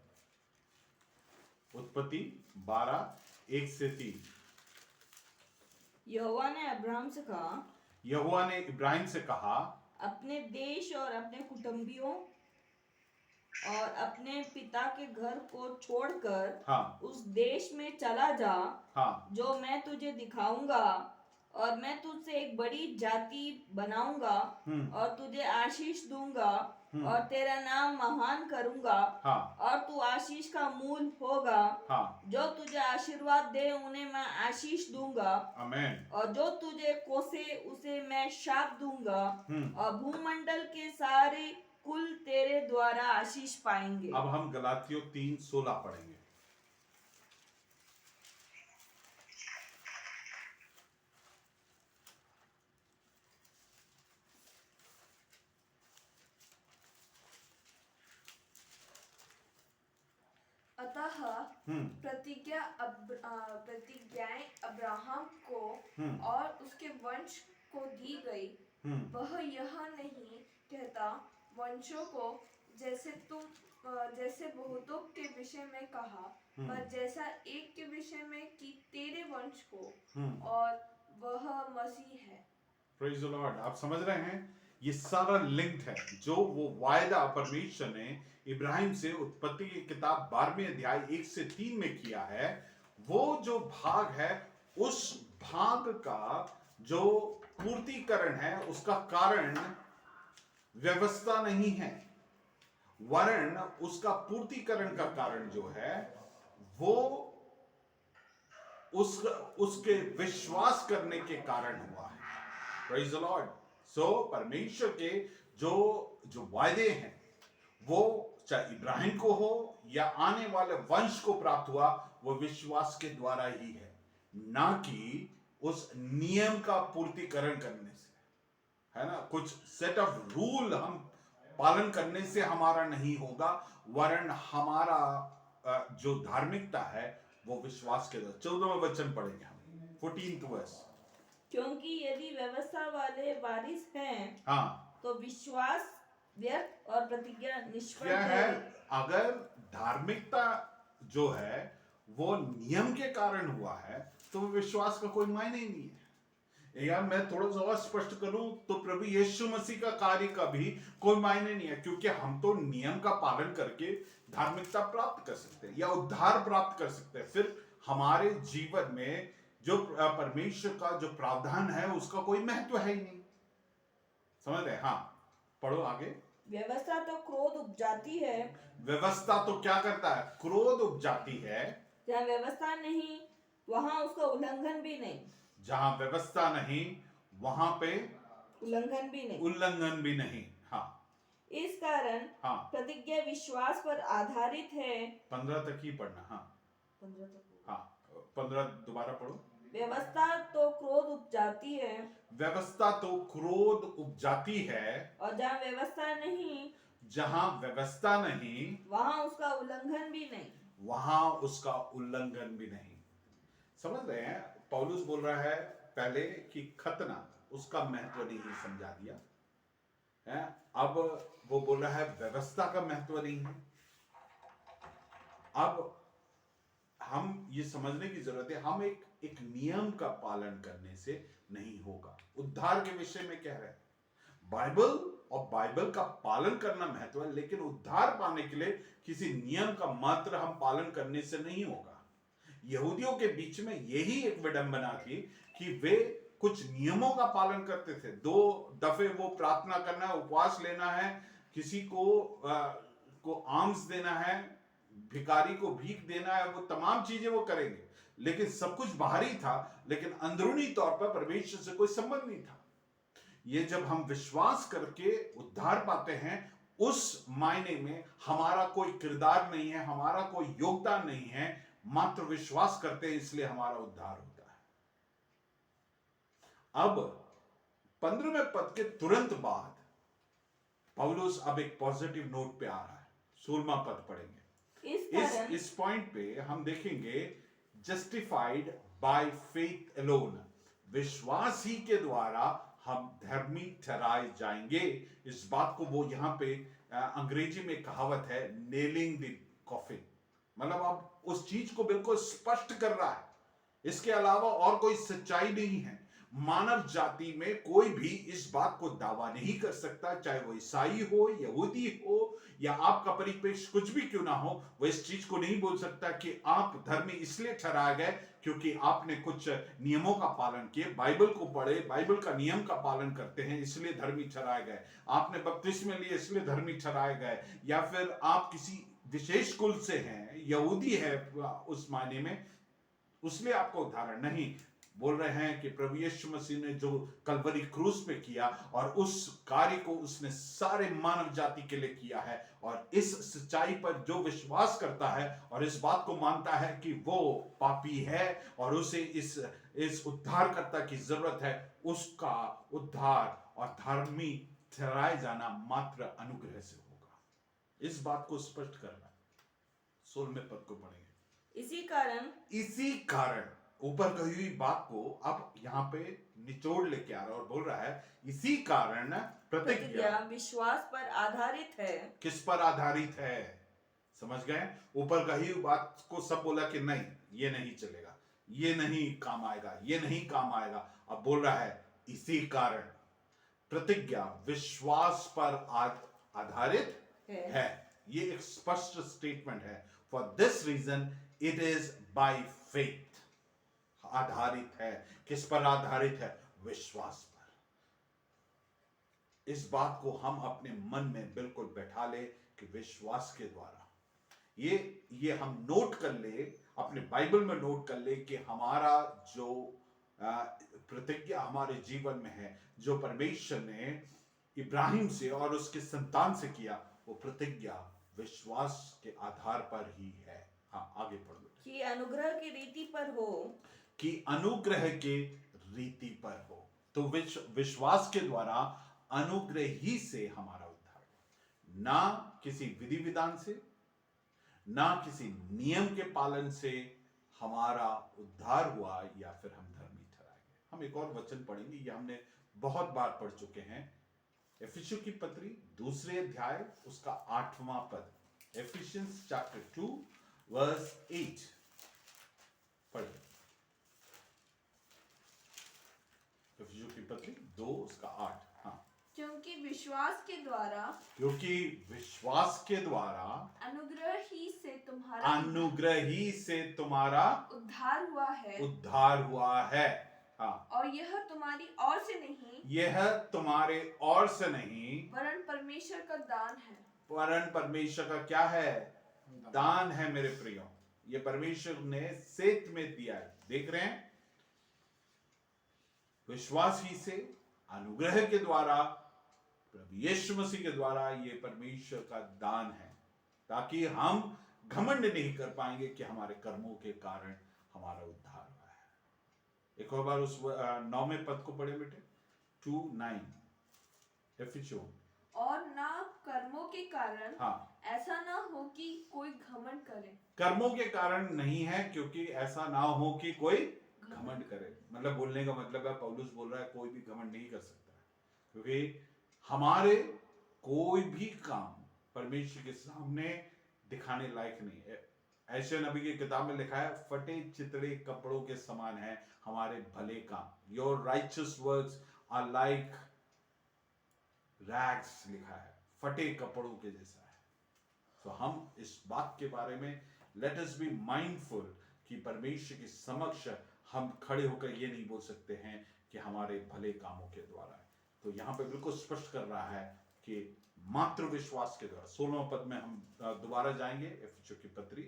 Speaker 1: उत्पत्ति 12:1-3।
Speaker 2: यहोवा ने
Speaker 1: इब्राहिम से कहा,
Speaker 2: अपने देश और अपने कुटुंबियों और अपने पिता के घर को छोड़कर
Speaker 1: हाँ,
Speaker 2: उस देश में चला जा,
Speaker 1: हाँ,
Speaker 2: जो मैं तुझे दिखाऊंगा, और मैं तुझसे एक बड़ी जाति बनाऊंगा और तुझे आशीष दूंगा और तेरा नाम महान करूंगा।
Speaker 1: हाँ,
Speaker 2: और तू आशीष का मूल होगा।
Speaker 1: हाँ,
Speaker 2: जो तुझे आशीर्वाद दे उन्हें मैं आशीष दूंगा,
Speaker 1: आमीन।
Speaker 2: और जो तुझे कोसे उसे मैं शाप दूंगा, और भूमंडल के सारे कुल तेरे द्वारा आशीष पाएंगे।
Speaker 1: अब हम गलातियों 3:16 पढ़ेंगे।
Speaker 4: अतः प्रतिज्ञाएं अब्राहम को और उसके वंश को दी गई। वह यह नहीं कहता वंशों को, जैसे बहुतों के विषय में कहा, पर जैसा एक के विषय में कि तेरे वंश को, और वह मसीह है।
Speaker 1: Praise the Lord. आप समझ रहे हैं, ये सारा लिंक्ड है। जो वो वायदा परमेश्वर ने इब्राहिम से उत्पत्ति की किताब 12वें अध्याय 1 से 3 में किया है, वो जो भाग है, उस भाग का जो पूर्तिकरण है, उसका कारण व्यवस्था नहीं है, वरन उसका पूर्तिकरण का कारण जो है वो उसके विश्वास करने के कारण हुआ है। Praise the Lord. सो परमेश्वर के जो वायदे हैं, वो चाहे इब्राहिम को हो या आने वाले वंश को प्राप्त हुआ, वो विश्वास के द्वारा ही है, ना कि उस नियम का पूर्तिकरण करने से, है ना। कुछ सेट ऑफ रूल हम पालन करने से हमारा नहीं होगा, वरन हमारा जो धार्मिकता है वो विश्वास के द्वारा। 14वां वचन पढ़ेंगे हम, 14th वर्स।
Speaker 2: क्योंकि यदि व्यवस्था वाले वारिस हैं,
Speaker 1: हाँ,
Speaker 2: तो विश्वास व्यर्थ और प्रतिज्ञा निष्फल
Speaker 1: क्या है?
Speaker 2: ठहरी।
Speaker 1: अगर धार्मिकता जो है वो नियम के कारण हुआ है, तो विश्वास का कोई मायने ही नहीं है। यार मैं थोड़ा सा और स्पष्ट करूं तो प्रभु यीशु मसीह का कार्य का भी कोई मायने नहीं है, क्योंकि हम तो नियम का पालन करके धार्मिकता प्राप्त कर सकते हैं या उद्धार प्राप्त कर सकते हैं। फिर हमारे जीवन में जो परमेश्वर का जो प्रावधान है उसका कोई महत्व है ही नहीं। समझ रहे? हाँ, पढ़ो आगे।
Speaker 2: व्यवस्था तो क्रोध उपजाती है।
Speaker 1: व्यवस्था तो क्या करता है? क्रोध उपजाती है।
Speaker 2: जहाँ व्यवस्था नहीं, वहां उसका उल्लंघन भी नहीं।
Speaker 1: जहां व्यवस्था नहीं, वहां पे
Speaker 2: उल्लंघन भी नहीं।
Speaker 1: उल्लंघन भी नहीं। हाँ,
Speaker 2: इस कारण
Speaker 1: हाँ,
Speaker 2: प्रतिज्ञा विश्वास पर आधारित है।
Speaker 1: 15 तक ही पढ़ना। हाँ,
Speaker 2: 15 तक।
Speaker 1: हाँ, 15 दोबारा पढ़ो।
Speaker 2: व्यवस्था तो क्रोध उपजाती है,
Speaker 1: व्यवस्था तो क्रोध उपजाती है,
Speaker 2: और जहाँ व्यवस्था नहीं,
Speaker 1: जहां व्यवस्था नहीं,
Speaker 2: वहां उसका उल्लंघन भी नहीं।
Speaker 1: वहां उसका उल्लंघन भी नहीं। समझ रहे हैं? पौलुस बोल रहा है पहले कि खतना, उसका महत्व नहीं समझा दिया है। अब वो बोल रहा है व्यवस्था का महत्व नहीं है। अब हम ये समझने की जरूरत है, हम एक नियम का पालन करने से नहीं होगा। उद्धार के विषय में कह रहे हैं, बाइबल और बाइबल का पालन करना महत्व है, लेकिन उद्धार पाने के लिए किसी नियम का मात्र हम पालन करने से नहीं होगा। यहूदियों के बीच में यही एक विडंबना थी कि वे कुछ नियमों का पालन करते थे। 2 दफे वो प्रार्थना करना है, उपवास लेना है, किसी को आम्स देना है, भिखारी को भीख देना है, वो तमाम चीजें वो करेंगे, लेकिन सब कुछ बाहरी था, लेकिन अंदरूनी तौर पर परमेश्वर से कोई संबंध नहीं था। ये जब हम विश्वास करके उद्धार पाते हैं, उस मायने में हमारा कोई किरदार नहीं है, हमारा कोई योगदान नहीं है, मात्र विश्वास करते हैं, इसलिए हमारा उद्धार होता है। अब 15वें पद के तुरंत बाद पौलुस अब एक पॉजिटिव नोट पे आ रहा है। 16वां पद पढ़ेंगे। इस पॉइंट पे हम देखेंगे जस्टिफाइड बाय फेथ अलोन, विश्वास ही के द्वारा हम धर्मी ठहराए जाएंगे। इस बात को वो यहां पे अंग्रेजी में कहावत है, नेलिंग द कॉफिन, मतलब अब उस चीज को बिल्कुल स्पष्ट कर रहा है। इसके अलावा और कोई सच्चाई नहीं है। मानव जाति में कोई भी इस बात को दावा नहीं कर सकता, चाहे वो ईसाई हो, यहूदी हो, या आपका परिपेक्ष कुछ भी क्यों ना हो, वो इस चीज को नहीं बोल सकता कि आप धर्मी इसलिए ठहराए गए क्योंकि आपने कुछ नियमों का पालन किए, बाइबल को पढ़े, बाइबल का नियम का पालन करते हैं, इसलिए धर्मी ठहराए गए, आपने बपतिस्मे लिए इसलिए धर्मी ठहराए गए, या फिर आप किसी विशेष कुल से हैं, यहूदी है उस मायने में, उसलिए आपको उद्धार नहीं। बोल रहे हैं कि प्रभु यीशु मसीह ने जो कलवरी क्रूस पे किया, और उस कार्य को उसने सारे मानव जाति के लिए किया है, और इस सच्चाई पर जो विश्वास करता है और इस बात को मानता है कि वो पापी है और उसे इस उद्धारकर्ता की जरूरत है, उसका उद्धार और धर्मी ठहराए जाना मात्र अनुग्रह से होगा। इस बात को स्पष्ट करना। 16वें पद को पढ़ेंगे।
Speaker 2: इसी कारण
Speaker 1: ऊपर कही हुई बात को अब यहाँ पे निचोड़ लेके आ रहा है और बोल रहा है इसी कारण प्रतिज्ञा
Speaker 2: प्रतिज्ञा विश्वास पर आधारित है।
Speaker 1: किस पर आधारित है? समझ गए? ऊपर कही हुई बात को सब बोला कि नहीं, ये नहीं चलेगा, ये नहीं काम आएगा, ये नहीं काम आएगा। अब बोल रहा है इसी कारण प्रतिज्ञा विश्वास पर आधारित है। ये एक स्पष्ट स्टेटमेंट है। For this reason it is by faith, आधारित है। किस पर आधारित है? विश्वास पर। इस बात को हम अपने मन में बिल्कुल बैठा ले कि विश्वास के द्वारा ये हम नोट कर ले, अपने बाइबल में नोट कर ले कि हमारा जो प्रतिज्ञा हमारे जीवन में है, जो परमेश्वर ने इब्राहिम से और उसके संतान से किया, वो प्रतिज्ञा विश्वास के आधार पर ही है। हाँ, आगे पढ़ो।
Speaker 2: कि अनुग्रह की रीति पर हो,
Speaker 1: कि अनुग्रह के रीति पर हो। तो विश्वास के द्वारा अनुग्रह ही से हमारा उद्धार, ना किसी विधि विधान से, ना किसी नियम के पालन से हमारा उद्धार हुआ या फिर हम धर्मी ठहराए गए। हम एक और वचन पढ़ेंगे, ये हमने बहुत बार पढ़ चुके हैं। एफिसियों की पत्री 2 अध्याय उसका 8वां पद, एफिशियंस चैप्टर 2 वर्स 8 पढ़िए। एफिसियों की पत्री 2 उसका 8। हाँ,
Speaker 4: क्योंकि विश्वास के द्वारा
Speaker 1: क्योंकि विश्वास के द्वारा
Speaker 4: अनुग्रह ही से तुम्हारा
Speaker 1: उद्धार
Speaker 4: उद्धार हुआ है,
Speaker 1: उद्धार हुआ है। हाँ,
Speaker 4: और यह तुम्हारी ओर से नहीं
Speaker 1: यह तुम्हारे ओर से नहीं
Speaker 4: वरन परमेश्वर का दान है।
Speaker 1: वरन परमेश्वर का क्या है? दान है। मेरे प्रियो, ये परमेश्वर ने सेत में दिया है। देख रहे हैं, विश्वास ही से, अनुग्रह के द्वारा, प्रभु यीशु मसीह के द्वारा ये परमेश्वर का दान है, ताकि हम घमंड नहीं कर पाएंगे कि हमारे कर्मों के कारण हमारा उद्धार हुआ है। एक और बार उस 9वें पद को पढ़े बेटे, 2:9 एफिसियों।
Speaker 4: और ना कर्मों के कारण,
Speaker 1: हाँ,
Speaker 4: ऐसा ना हो कि कोई घमंड करे।
Speaker 1: कर्मों के कारण नहीं है, क्योंकि ऐसा ना हो कि कोई घमंड करे। मतलब बोलने का मतलब है, पौलुस बोल रहा है कोई भी घमंड नहीं कर सकता, क्योंकि हमारे कोई भी काम परमेश्वर के सामने दिखाने लायक नहीं है। ऐसे नबी की किताब में लिखा है, फटे चितड़े कपड़ों के समान है हमारे भले काम। Your righteous works are like rags, लिखा है, फटे कपड़ों के जैसा है। तो हम इस बात के बारे में लेट अस बी माइंडफुल कि परमेश्वर के समक्ष हम खड़े होकर ये नहीं बोल सकते हैं कि हमारे भले कामों के द्वारा है। तो यहाँ पे बिल्कुल स्पष्ट कर रहा है कि मात्र विश्वास के द्वारा। 16वें पद में हम दोबारा जाएंगे, एफिसियों की पत्री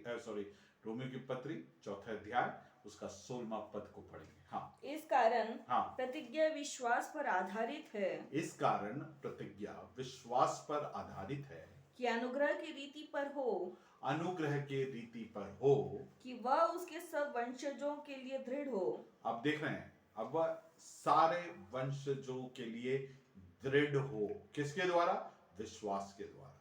Speaker 1: रोमियो की पत्री 4 अध्याय उसका 16वां पद को पढ़ेंगे। हाँ,
Speaker 2: इस कारण
Speaker 1: हाँ,
Speaker 2: प्रतिज्ञा विश्वास पर आधारित है,
Speaker 1: इस कारण प्रतिज्ञा विश्वास पर आधारित है
Speaker 2: कि अनुग्रह की रीति पर हो,
Speaker 1: अनुग्रह के रीति पर हो,
Speaker 2: कि वह उसके सब वंशजों के लिए दृढ़ हो।
Speaker 1: अब देख रहे हैं, अब वह सारे वंशजों के लिए दृढ़ हो। किसके द्वारा? विश्वास के द्वारा।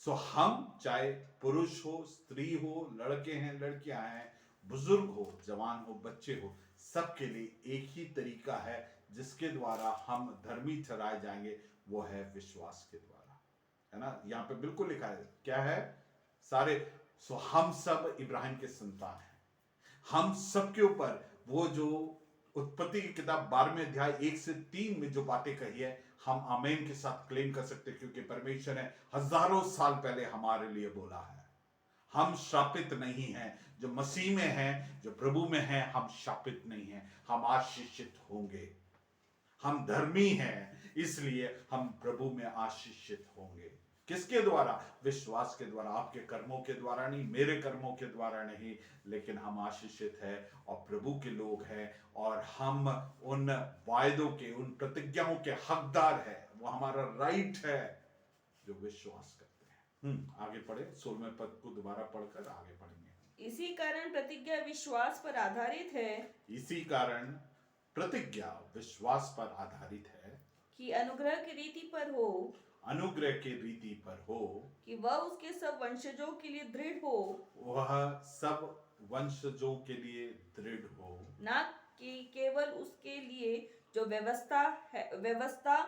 Speaker 1: सो हम चाहे पुरुष हो, स्त्री हो, लड़के हैं, लड़कियां हैं, बुजुर्ग हो, जवान हो, बच्चे हो, सबके लिए एक ही तरीका है जिसके द्वारा हम धर्मी ठहराए जाएंगे, वो है विश्वास के द्वारा, है ना। यहाँ पे बिल्कुल लिखा है, क्या है? सारे। सो हम सब इब्राहिम के संतान हैं। हम सब के ऊपर वो जो उत्पत्ति की किताब 12वें अध्याय 1 से 3 में जो बातें कही है, हम आमीन के साथ क्लेम कर सकते हैं, क्योंकि परमेश्वर ने हजारों साल पहले हमारे लिए बोला है। हम शापित नहीं हैं। जो मसीह में हैं, जो प्रभु में हैं, हम शापित नहीं हैं, हम आशीषित होंगे। हम धर्मी हैं, इसलिए हम प्रभु में आशीषित होंगे। किसके द्वारा? विश्वास के द्वारा। आपके कर्मों के द्वारा नहीं, मेरे कर्मों के द्वारा नहीं, लेकिन हम आशीषित हैं और प्रभु के लोग हैं, और हम उन वायदों के, उन प्रतिज्ञाओं के हकदार हैं। वो हमारा राइट है जो विश्वास करते हैं। आगे पढ़े, 16वें पद को दोबारा पढ़कर आगे पढ़ेंगे।
Speaker 2: इसी कारण प्रतिज्ञा विश्वास पर आधारित है,
Speaker 1: इसी कारण प्रतिज्ञा विश्वास पर आधारित है,
Speaker 2: कि अनुग्रह की रीति पर हो,
Speaker 1: अनुग्रह के रीति पर हो,
Speaker 2: कि वह उसके सब वंशजों के लिए दृढ़ हो।
Speaker 1: वह सब वंशजों के लिए दृढ़ हो,
Speaker 2: ना कि केवल उसके लिए जो व्यवस्था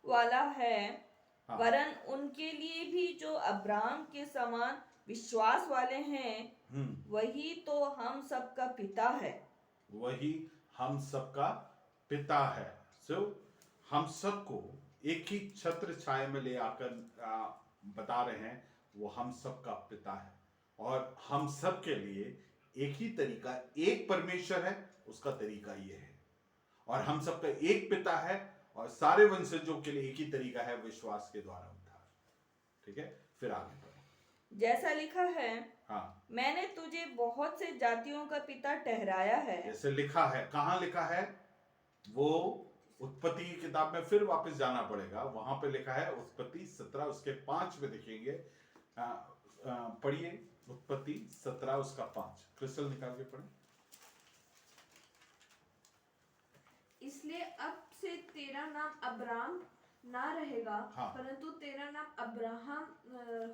Speaker 2: वाला है,
Speaker 1: हाँ,
Speaker 2: वरन उनके लिए भी जो अब्राहम के समान विश्वास वाले हैं। वही तो हम सबका पिता है।
Speaker 1: वही हम सबका पिता है। सो हम सबको एक ही छत्र छाया में ले आकर बता रहे हैं वो हम सबका पिता है, और हम सब के लिए एक ही तरीका, एक परमेश्वर है, उसका तरीका ये है, और हम सबका एक पिता है, और सारे वंशजों के लिए एक ही तरीका है, विश्वास के द्वारा उद्धार। ठीक है, फिर आगे बढ़ो।
Speaker 2: जैसा लिखा है,
Speaker 1: हाँ,
Speaker 2: मैंने तुझे बहुत से जातियों का पिता ठहराया है।
Speaker 1: जैसे लिखा है, कहाँ लिखा है? वो उत्पत्ति की किताब में फिर वापस जाना पड़ेगा, वहां पे लिखा है उत्पत्ति 17 उसके 5 में देखेंगे। पढ़िए उत्पत्ति 17 उसका 5, क्रिस्टल निकाल के पढ़े।
Speaker 4: इसलिए अब से तेरा नाम अब्राम ना रहेगा,
Speaker 1: हाँ।
Speaker 4: परंतु तेरा नाम अब्राहम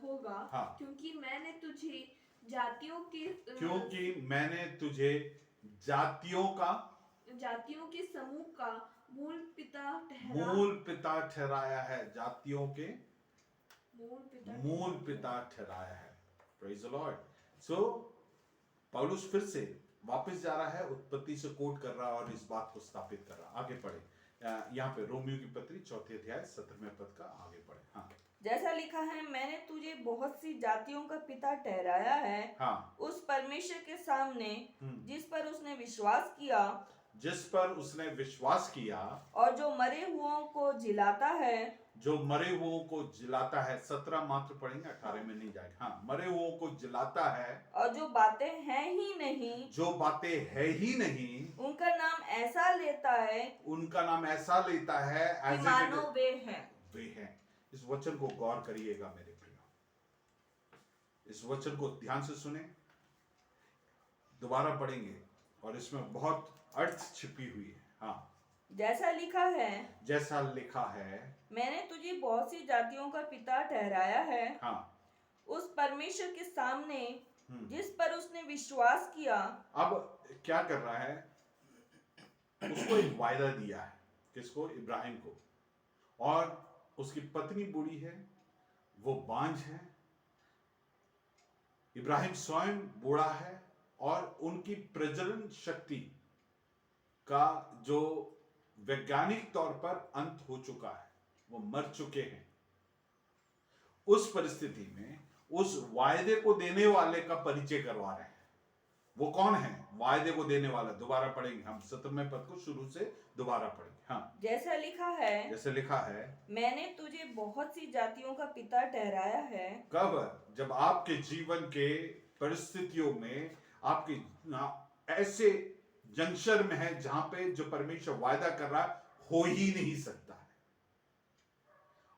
Speaker 4: होगा,
Speaker 1: हाँ।
Speaker 4: क्योंकि मैंने तुझे जातियों के
Speaker 1: क्योंकि मैंने तुझे जातियों
Speaker 4: के समूह का मूल पिता
Speaker 1: ठहराया है, जातियों के मूल पिता
Speaker 4: ठहराया।
Speaker 1: ठहराया है। Praise the Lord. सो पौलुस फिर से वापस जा रहा है, उत्पत्ति से कोट कर रहा है और इस बात को स्थापित कर रहा है। आगे पढ़े, यहाँ पे रोमियो की पत्री 4 अध्याय 17वें पद का आगे पढ़े। हाँ,
Speaker 2: जैसा लिखा है, मैंने तुझे बहुत सी जातियों का पिता ठहराया है,
Speaker 1: हाँ,
Speaker 2: उस परमेश्वर के सामने जिस पर उसने विश्वास किया,
Speaker 1: जिस पर उसने विश्वास किया,
Speaker 2: और जो मरे हुओं को जिलाता है।
Speaker 1: जो मरे हुओं को जिलाता है। 17 मात्र पढ़ेंगे, 18 में नहीं जाएगा। हाँ, मरे हुओं को जिलाता है,
Speaker 2: और जो बातें हैं ही नहीं,
Speaker 1: जो बातें है ही नहीं,
Speaker 2: उनका नाम ऐसा लेता है
Speaker 1: उनका नाम ऐसा लेता है
Speaker 2: कि
Speaker 1: as if
Speaker 2: मानो
Speaker 1: it-
Speaker 2: वे हैं।
Speaker 1: वे हैं। इस वचन को गौर करिएगा मेरे प्रियो, इस वचन को ध्यान से सुने, दोबारा पढ़ेंगे और इसमें बहुत अर्थ छिपी हुई है। हाँ,
Speaker 2: जैसा लिखा है,
Speaker 1: जैसा लिखा है,
Speaker 2: मैंने तुझे बहुत सी जातियों का पिता ठहराया है,
Speaker 1: हाँ,
Speaker 2: उस परमेश्वर के सामने जिस पर उसने विश्वास किया।
Speaker 1: अब क्या कर रहा है? उसको एक वायदा दिया है, किसको? इब्राहिम को। और उसकी पत्नी बूढ़ी है, वो बांझ है, इब्राहिम स्वयं बूढ़ा है, और उनकी प्रजनन शक्ति का जो वैज्ञानिक तौर पर अंत हो चुका है, वो मर चुके हैं। उस परिस्थिति में उस वायदे को देने वाले का परिचय करवा रहे हैं। वो कौन है वायदे को देने वाला? दोबारा पढ़ेंगे हम 17वें पद को शुरू से दोबारा पढ़ेंगे। हाँ,
Speaker 2: जैसा लिखा है,
Speaker 1: जैसे लिखा है,
Speaker 2: मैंने तुझे बहुत सी जातियों का पिता ठहराया है।
Speaker 1: कब? जब आपके जीवन के परिस्थितियों में आपके ऐसे जंक्शन में है जहां पे जो परमेश्वर वायदा कर रहा है हो ही नहीं सकता है,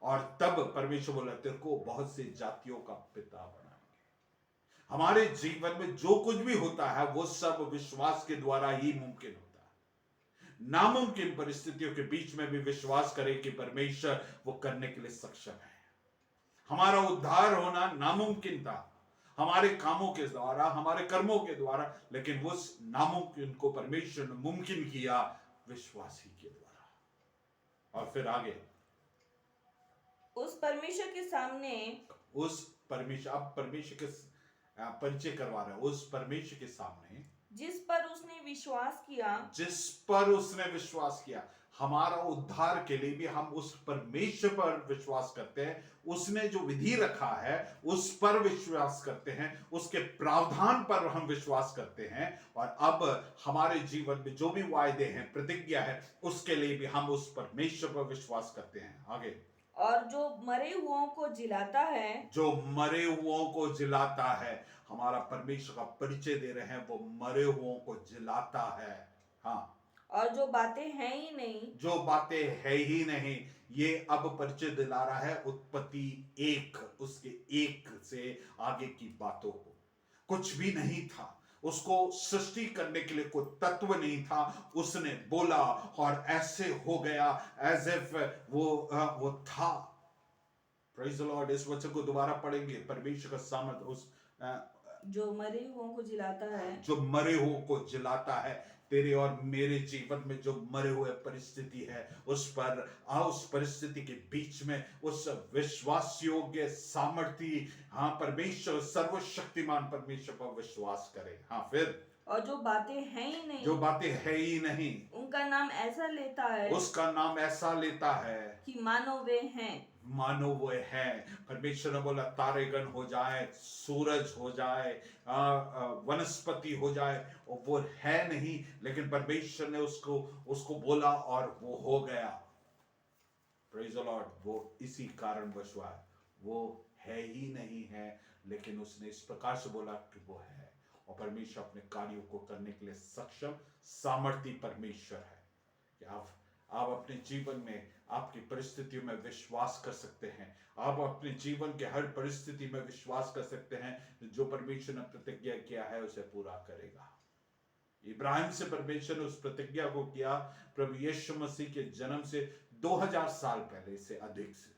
Speaker 1: और तब परमेश्वर बोला तेरे को बहुत से जातियों का पिता बनाएंगे। हमारे जीवन में जो कुछ भी होता है वो सब विश्वास के द्वारा ही मुमकिन होता है। नामुमकिन परिस्थितियों के बीच में भी विश्वास करें कि परमेश्वर वो करने के लिए सक्षम है। हमारा उद्धार होना नामुमकिन था, हमारे कामों के द्वारा, हमारे कर्मों के द्वारा, लेकिन उस नामुमकिन को परमेश्वर ने मुमकिन किया विश्वास ही के द्वारा। और फिर आगे
Speaker 2: उस परमेश्वर के सामने,
Speaker 1: उस परमेश्वर, अब परमेश्वर के परिचय करवा रहे हैं, उस परमेश्वर के सामने
Speaker 2: जिस पर उसने विश्वास किया,
Speaker 1: जिस पर उसने विश्वास किया। हमारा उद्धार के लिए भी हम उस परमेश्वर पर विश्वास करते हैं, उसने जो विधि रखा है उस पर विश्वास करते हैं, उसके प्रावधान पर हम विश्वास करते हैं, और अब हमारे जीवन में जो भी वायदे हैं, प्रतिज्ञा है, उसके लिए भी हम उस परमेश्वर पर विश्वास करते हैं। आगे,
Speaker 2: और जो मरे हुओं को जिलाता है,
Speaker 1: जो मरे हुओं को जिलाता है। हमारा परमेश्वर का परिचय दे रहे हैं, वो मरे हुओं को जिलाता है। हाँ,
Speaker 2: और जो बातें हैं ही नहीं,
Speaker 1: जो बातें है ही नहीं, ये अब परिचय दिला रहा है उत्पत्ति 1 उसके 1 से आगे की बातों को। कुछ भी नहीं था, उसको सृष्टि करने के लिए कोई तत्व नहीं था, उसने बोला और ऐसे हो गया, एज इफ वो था। Praise the Lord. इस वचन को दोबारा पढ़ेंगे, परमेश्वर का सामर्थ उस
Speaker 2: जो मरे हुओं को जिलाता है,
Speaker 1: जो मरे हुए को जिलाता है। तेरे और मेरे जीवन में जो मरे हुए परिस्थिति है, उस परिस्थिति के बीच में उस विश्वास योग्य सामर्थी, हाँ, परमेश्वर, सर्वशक्तिमान परमेश्वर पर विश्वास करें। हाँ, फिर
Speaker 2: और जो बातें हैं ही नहीं,
Speaker 1: जो बातें है ही नहीं,
Speaker 2: उनका नाम ऐसा लेता है
Speaker 1: उसका नाम ऐसा लेता है
Speaker 2: कि मानो वे हैं।
Speaker 1: मानो वो है। परमेश्वर ने बोला तारेगण हो जाए, सूरज हो जाए, वनस्पति हो जाए, और वो है नहीं, लेकिन परमेश्वर ने उसको उसको बोला और वो हो गया। Praise the Lord. वो इसी कारणवश हुआ है, वो है ही नहीं है, लेकिन उसने इस प्रकार से बोला कि वो है। और परमेश्वर अपने कार्यों को करने के लिए सक्षम, सामर्थी परमेश्वर है। कि आप अपने जीवन में, आपकी परिस्थितियों में विश्वास कर सकते हैं। आप अपने जीवन के हर परिस्थिति में विश्वास कर सकते हैं। जो परमेश्वर ने प्रतिज्ञा किया है उसे पूरा करेगा। इब्राहिम से परमेश्वर ने उस प्रतिज्ञा को किया, प्रभु यीशु मसीह के जन्म से 2000 साल पहले से अधिक से,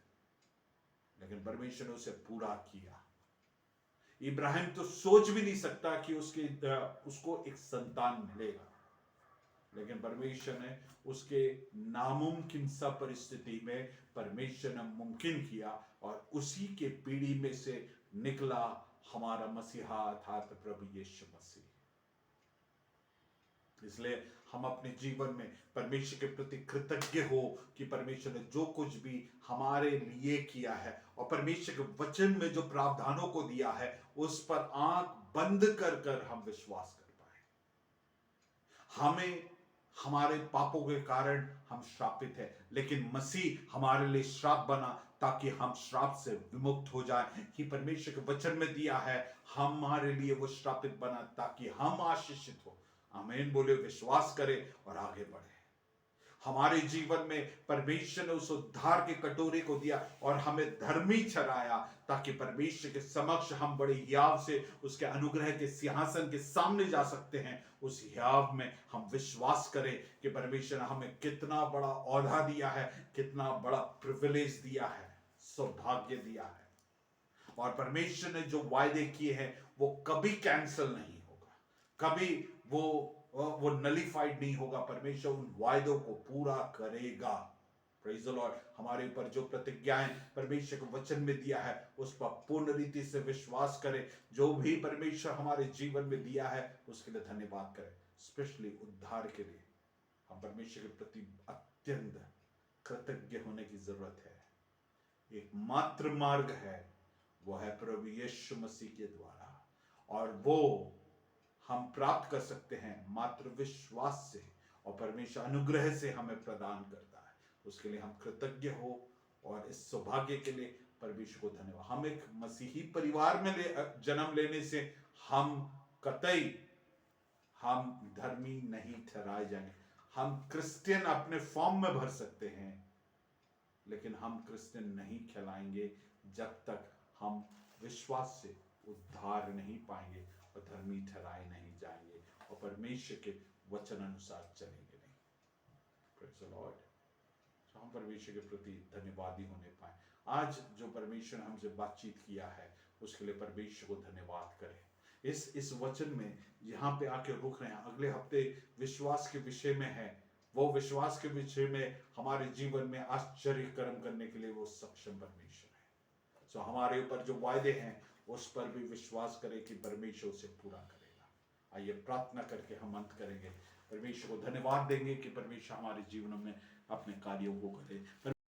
Speaker 1: लेकिन परमेश्वर ने उसे पूरा किया। इब्राहिम तो सोच भी नहीं सकता कि उसको एक संतान मिलेगा, लेकिन परमेश्वर ने उसके नामुमकिन सा परिस्थिति में परमेश्वर ने मुमकिन किया, और उसी के पीढ़ी में से निकला हमारा मसीहा अर्थात प्रभु यीशु मसीह। इसलिए हम अपने जीवन में परमेश्वर के प्रति कृतज्ञ हो कि परमेश्वर ने जो कुछ भी हमारे लिए किया है, और परमेश्वर के वचन में जो प्रावधानों को दिया है, उस पर आंख बंद कर कर हम विश्वास कर पाए। हमें हमारे पापों के कारण हम श्रापित हैं, लेकिन मसीह हमारे लिए श्राप बना ताकि हम श्राप से विमुक्त हो जाएं। कि परमेश्वर के वचन में दिया है, हमारे लिए वो श्रापित बना ताकि हम आशीषित हो। आमीन बोले, विश्वास करें और आगे बढ़े। हमारे जीवन में परमेश्वर ने उस उद्धार के कटोरे को दिया और हमें धर्मी ठहराया, ताकि परमेश्वर के समक्ष हम बड़े याव से उसके अनुग्रह के सिंहासन के सामने जा सकते हैं। उस याव में हम विश्वास करें कि परमेश्वर ने हमें कितना बड़ा औहदा दिया है, कितना बड़ा प्रिविलेज दिया है, सौभाग्य दिया है। और परमेश्वर ने जो वायदे किए हैं वो कभी कैंसिल नहीं होगा, कभी वो नलिफाइड नहीं होगा। परमेश्वर उन वायदों को पूरा करेगा। Praise the Lord. हमारे ऊपर जो प्रतिज्ञाएं परमेश्वर के वचन में दिया है, उस पर पूर्ण रीति से विश्वास करें। जो भी परमेश्वर हमारे जीवन में दिया है उसके लिए धन्यवाद करें। स्पेशली उद्धार के लिए हम परमेश्वर के प्रति अत्यंत कृतज्ञ होने की जरूरत है। एक मात्र मार्ग है, वो है प्रभु यीशु मसीह के द्वारा, और वो हम प्राप्त कर सकते हैं मात्र विश्वास से, और परमेश्वर अनुग्रह से हमें प्रदान करता है। उसके लिए हम कृतज्ञ हो, और इस सौभाग्य के लिए परमेश्वर को धन्यवाद। हम एक मसीही परिवार में जन्म लेने से हम कतई हम धर्मी नहीं ठहराए जाएंगे। हम क्रिश्चियन अपने फॉर्म में भर सकते हैं, लेकिन हम क्रिश्चियन नहीं कहलाएंगे जब तक हम विश्वास से उद्धार नहीं पाएंगे और धर्मी ठहराए नहीं जाएंगे और परमेश्वर के वचन अनुसार चलेंगे नहीं। Praise the Lord. तो हम परमेश्वर के प्रति धन्यवादी होने पाए। आज जो परमेश्वर ने हमसे बातचीत किया है उसके लिए परमेश्वर को धन्यवाद करें। इस वचन में यहाँ पे आके रुक रहे हैं। अगले हफ्ते विश्वास के विषय में है। वो विश्वास के विषय में हमारे जीवन में आश्चर्य कर्म करने के लिए वो सक्षम परमेश्वर है। तो हमारे ऊपर जो वायदे हैं उस पर भी विश्वास करें कि परमेश्वर उसे पूरा करेगा। आइए प्रार्थना करके हम अंत करेंगे। परमेश्वर को धन्यवाद देंगे कि परमेश्वर हमारे जीवन में अपने कार्यों को करे।